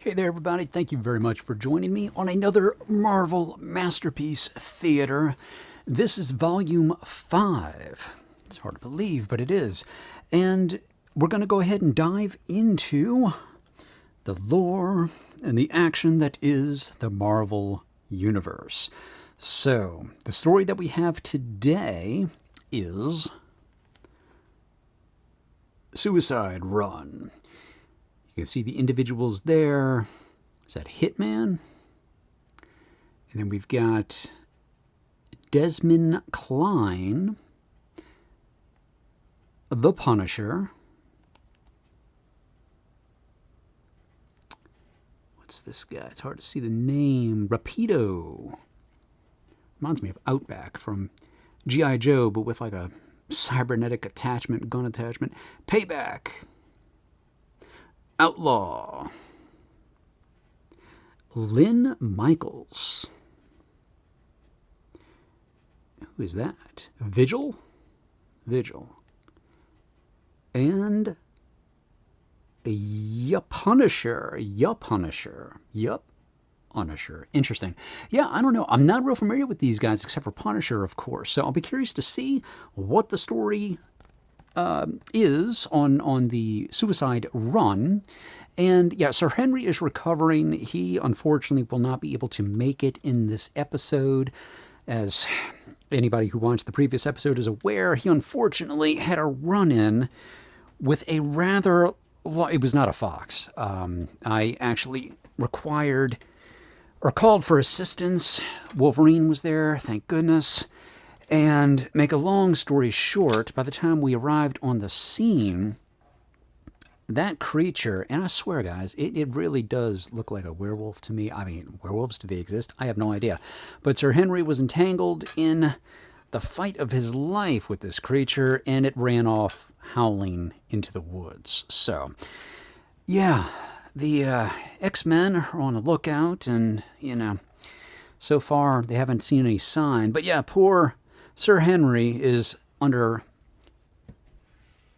Hey there, everybody. Thank you very much for joining me on another Marvel Masterpiece Theater. This is Volume 5. It's hard to believe, but it is. And we're going to go ahead and dive into the lore and the action that is the Marvel Universe. So, the story that we have today is Suicide Run. You can see the individuals there. Is that Hitman? And then we've got Desmond Klein, the Punisher. What's this guy? It's hard to see the name. Rapido. Reminds me of Outback from G.I. Joe, but with like a cybernetic attachment, gun attachment. Payback. Outlaw. Lynn Michaels. Who is that? Vigil? Vigil. And Punisher. Punisher. Punisher. Interesting. Yeah, I don't know. I'm not real familiar with these guys except for Punisher, of course. So I'll be curious to see what the story is on the Suicide Run. And yeah, Sir Henry is recovering. He unfortunately will not be able to make it in this episode. As anybody who watched the previous episode is aware, he unfortunately had a run-in with a rather... It was not a fox. I actually required or called for assistance. Wolverine was there, thank goodness. And make a long story short, by the time we arrived on the scene, that creature, and I swear, guys, it really does look like a werewolf to me. I mean, werewolves, do they exist? I have no idea. But Sir Henry was entangled in the fight of his life with this creature, and it ran off howling into the woods. So, yeah, the X-Men are on a lookout, and, so far they haven't seen any sign. But yeah, poor Sir Henry is under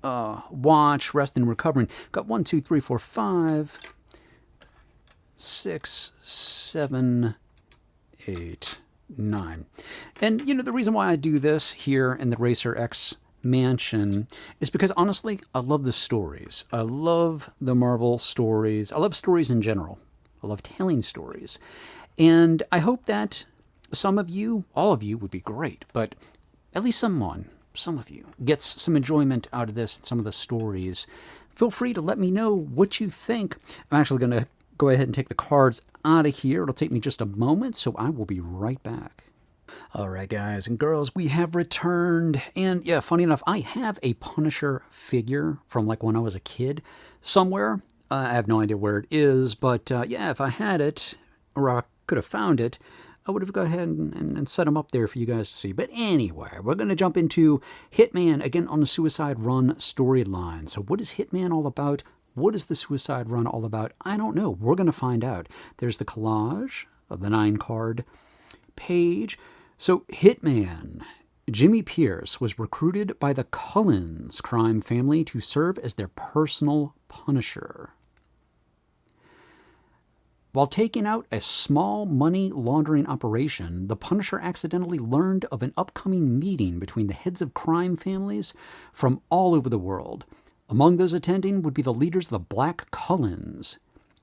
watch, resting, and recovering. Got 1, 2, 3, 4, 5, 6, 7, 8, 9. And, the reason why I do this here in the Racer X mansion is because, honestly, I love the stories. I love the Marvel stories. I love stories in general. I love telling stories. And I hope that some of you, all of you would be great, but at least some of you, gets some enjoyment out of this, some of the stories. Feel free to let me know what you think. I'm actually going to go ahead and take the cards out of here. It'll take me just a moment, so I will be right back. All right, guys and girls, we have returned. And yeah, funny enough, I have a Punisher figure from like when I was a kid somewhere. I have no idea where it is, but yeah, if I had it, or I could have found it, I would have gone ahead and set them up there for you guys to see. But anyway, we're going to jump into Hitman, again, on the Suicide Run storyline. So what is Hitman all about? What is the Suicide Run all about? I don't know. We're going to find out. There's the collage of the 9-card page. So Hitman, Jimmy Pierce, was recruited by the Cullens crime family to serve as their personal Punisher. While taking out a small money laundering operation, the Punisher accidentally learned of an upcoming meeting between the heads of crime families from all over the world. Among those attending would be the leaders of the Black Cullens,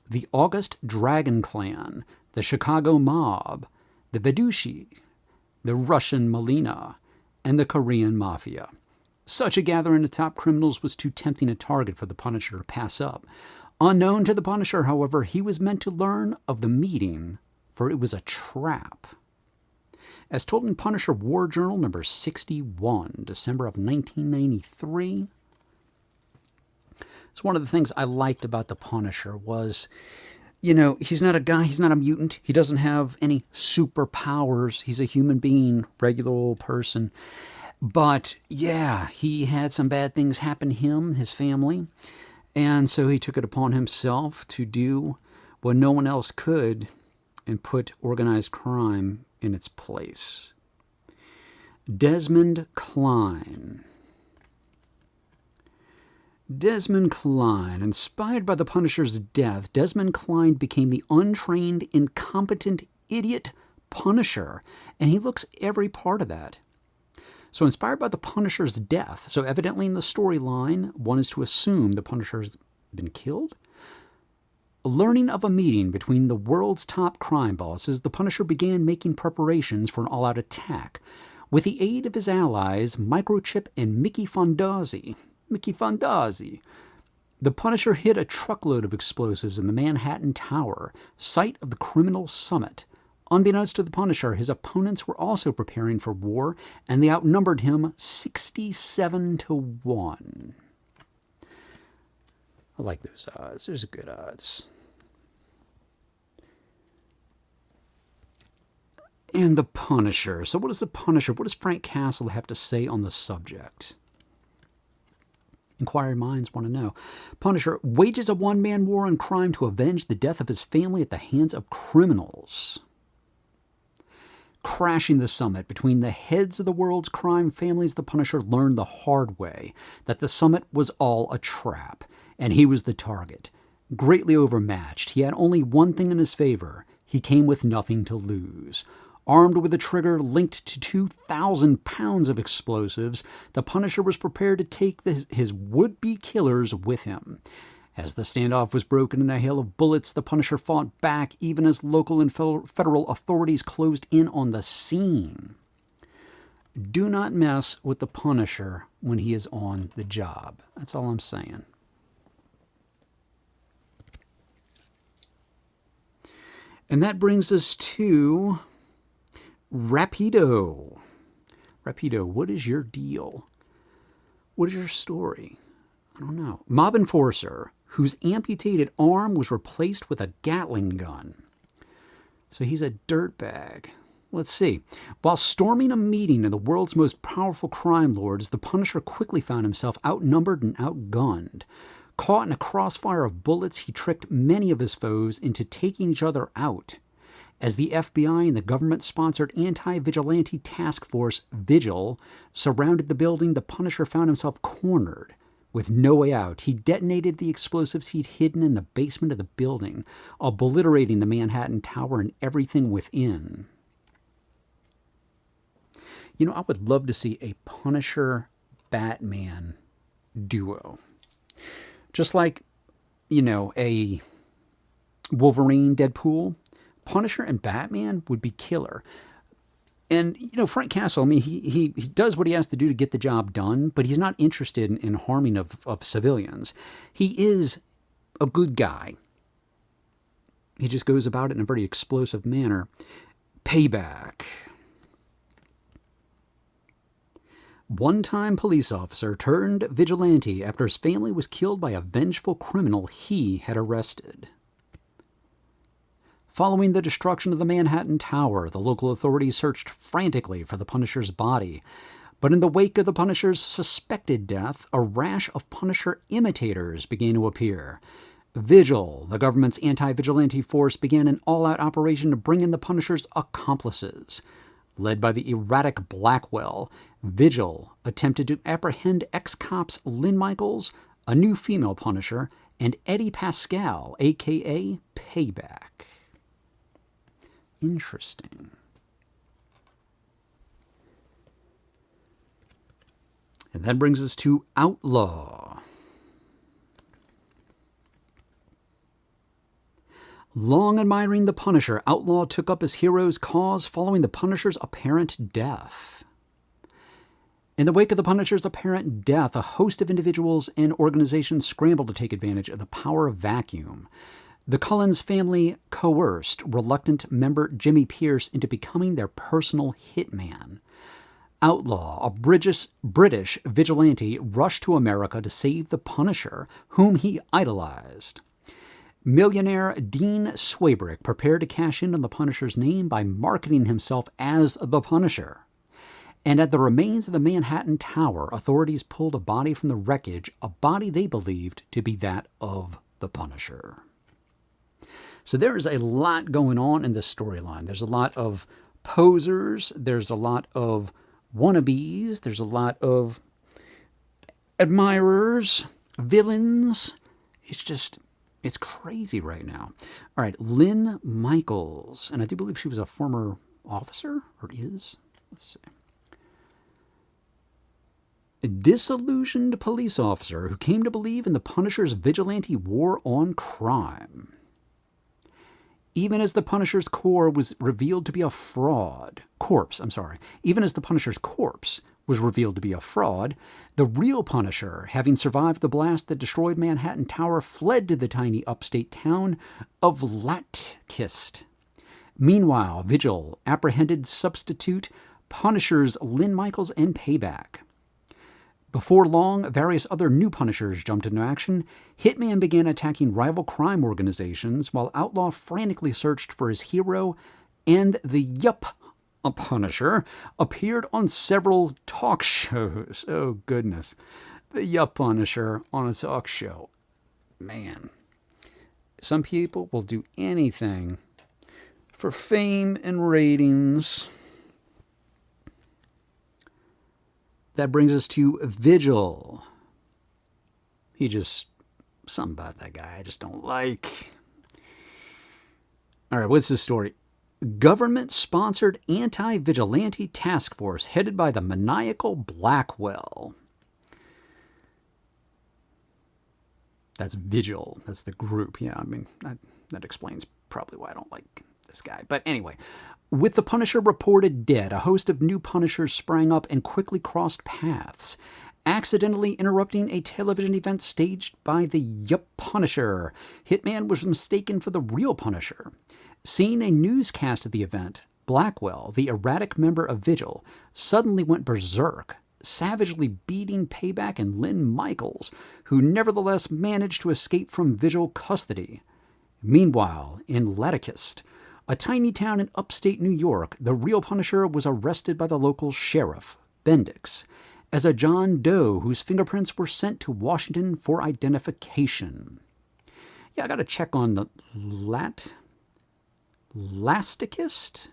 the August Dragon Clan, the Chicago Mob, the Vedushi, the Russian Malina, and the Korean Mafia. Such a gathering of top criminals was too tempting a target for the Punisher to pass up. Unknown to the Punisher, however, he was meant to learn of the meeting, for it was a trap. As told in Punisher War Journal number 61, December of 1993, it's one of the things I liked about the Punisher was, he's not a guy, he's not a mutant, he doesn't have any superpowers, he's a human being, regular old person. But, yeah, he had some bad things happen to him, his family. And so he took it upon himself to do what no one else could and put organized crime in its place. Desmond Klein. Desmond Cline. Inspired by the Punisher's death, Desmond Cline became the untrained, incompetent idiot Punisher, and he looks every part of that. So inspired by the Punisher's death, so evidently in the storyline, one is to assume the Punisher's been killed? Learning of a meeting between the world's top crime bosses, the Punisher began making preparations for an all-out attack. With the aid of his allies, Microchip and Mickey Fondazzi, the Punisher hid a truckload of explosives in the Manhattan Tower, site of the criminal summit. Unbeknownst to the Punisher, his opponents were also preparing for war, and they outnumbered him 67-1. I like those odds. Those are good odds. And the Punisher. So what is the Punisher? What does Frank Castle have to say on the subject? Inquiring minds want to know. Punisher wages a one-man war on crime to avenge the death of his family at the hands of criminals. Crashing the summit between the heads of the world's crime families, the Punisher learned the hard way that the summit was all a trap, and he was the target. Greatly overmatched, he had only one thing in his favor. He came with nothing to lose. Armed with a trigger linked to 2,000 pounds of explosives, the Punisher was prepared to take his would-be killers with him. As the standoff was broken in a hail of bullets, the Punisher fought back even as local and federal authorities closed in on the scene. Do not mess with the Punisher when he is on the job. That's all I'm saying. And that brings us to Rapido. Rapido, what is your deal? What is your story? I don't know. Mob enforcer whose amputated arm was replaced with a Gatling gun. So he's a dirtbag. Let's see. While storming a meeting of the world's most powerful crime lords, the Punisher quickly found himself outnumbered and outgunned. Caught in a crossfire of bullets, he tricked many of his foes into taking each other out. As the FBI and the government-sponsored anti-vigilante task force, Vigil, surrounded the building, the Punisher found himself cornered. With no way out, he detonated the explosives he'd hidden in the basement of the building, obliterating the Manhattan Tower and everything within. You know, I would love to see a Punisher-Batman duo. Just like, you know, a Wolverine-Deadpool, Punisher and Batman would be killer. And, you know, Frank Castle, I mean, he does what he has to do to get the job done, but he's not interested in harming of civilians. He is a good guy. He just goes about it in a very explosive manner. Payback. One-time police officer turned vigilante after his family was killed by a vengeful criminal he had arrested. Following the destruction of the Manhattan Tower, the local authorities searched frantically for the Punisher's body. But in the wake of the Punisher's suspected death, a rash of Punisher imitators began to appear. Vigil, the government's anti-vigilante force, began an all-out operation to bring in the Punisher's accomplices. Led by the erratic Blackwell, Vigil attempted to apprehend ex-cops Lynn Michaels, a new female Punisher, and Eddie Pascal, a.k.a. Payback. Interesting. And that brings us to Outlaw. Long admiring the Punisher, Outlaw took up his hero's cause following the Punisher's apparent death. In the wake of the Punisher's apparent death, a host of individuals and organizations scrambled to take advantage of the power of vacuum. The Cullens family coerced reluctant member Jimmy Pierce into becoming their personal hitman. Outlaw, a British vigilante, rushed to America to save the Punisher, whom he idolized. Millionaire Dean Swabrick prepared to cash in on the Punisher's name by marketing himself as the Punisher. And at the remains of the Manhattan Tower, authorities pulled a body from the wreckage, a body they believed to be that of the Punisher. So there is a lot going on in this storyline. There's a lot of posers. There's a lot of wannabes. There's a lot of admirers. villains. It's crazy right now. All right, Lynn Michaels, and I do believe she was a former officer, or is. Let's see. A disillusioned police officer who came to believe in the Punisher's vigilante war on crime. Even as the Punisher's was revealed to be a corpse, even as the Punisher's corpse was revealed to be a fraud, the real Punisher, having survived the blast that destroyed Manhattan Tower, fled to the tiny upstate town of Latkist. Meanwhile, Vigil apprehended substitute Punishers Lynn Michaels and Payback. Before long, various other new Punishers jumped into action. Hitman began attacking rival crime organizations, while Outlaw frantically searched for his hero, and the Punisher appeared on several talk shows. Oh, goodness. The Punisher on a talk show. Man. Some people will do anything for fame and ratings. That brings us to Vigil. Something about that guy I just don't like. All right, what's the story? Government-sponsored anti-vigilante task force headed by the maniacal Blackwell. That's Vigil. That's the group. Yeah, I mean, that explains probably why I don't like this guy. But anyway, with the Punisher reported dead, a host of new Punishers sprang up and quickly crossed paths, accidentally interrupting a television event staged by the Punisher. Hitman was mistaken for the real Punisher. Seeing a newscast of the event, Blackwell, the erratic member of Vigil, suddenly went berserk, savagely beating Payback and Lynn Michaels, who nevertheless managed to escape from Vigil custody. Meanwhile, in Latkist, a tiny town in upstate New York, the real Punisher was arrested by the local sheriff, Bendix, as a John Doe whose fingerprints were sent to Washington for identification. Yeah, I got to check on the Lastikist?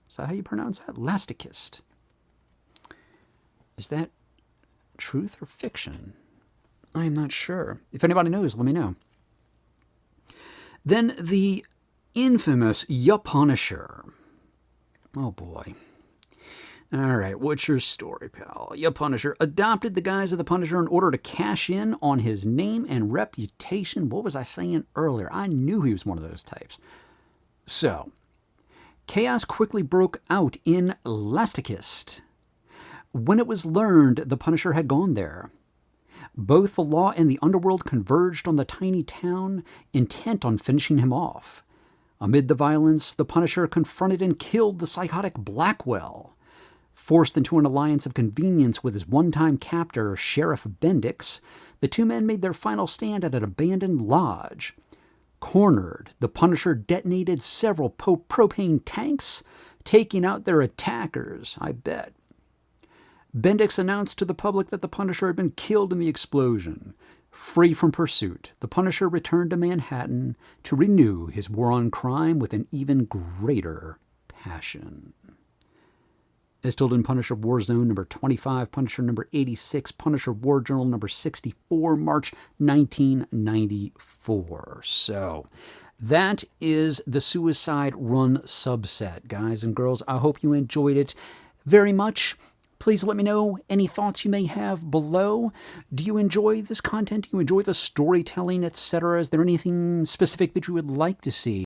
Is that how you pronounce that? Lastikist. Is that truth or fiction? I am not sure. If anybody knows, let me know. Then the infamous Punisher. Oh boy. All right, what's your story, pal? Punisher adopted the guise of the Punisher in order to cash in on his name and reputation. What was I saying earlier? I knew he was one of those types. So, chaos quickly broke out in Lastikist. When it was learned the Punisher had gone there, both the law and the underworld converged on the tiny town, intent on finishing him off. Amid the violence, the Punisher confronted and killed the psychotic Blackwell. Forced into an alliance of convenience with his one-time captor, Sheriff Bendix, the two men made their final stand at an abandoned lodge. Cornered, the Punisher detonated several propane tanks, taking out their attackers, I bet. Bendix announced to the public that the Punisher had been killed in the explosion. Free from pursuit, the Punisher returned to Manhattan to renew his war on crime with an even greater passion. As told in Punisher Warzone number 25, Punisher number 86, Punisher War Journal number 64, March 1994. So, that is the Suicide Run subset, guys and girls. I hope you enjoyed it very much. Please let me know any thoughts you may have below. Do you enjoy this content? Do you enjoy the storytelling, etc.? Is there anything specific that you would like to see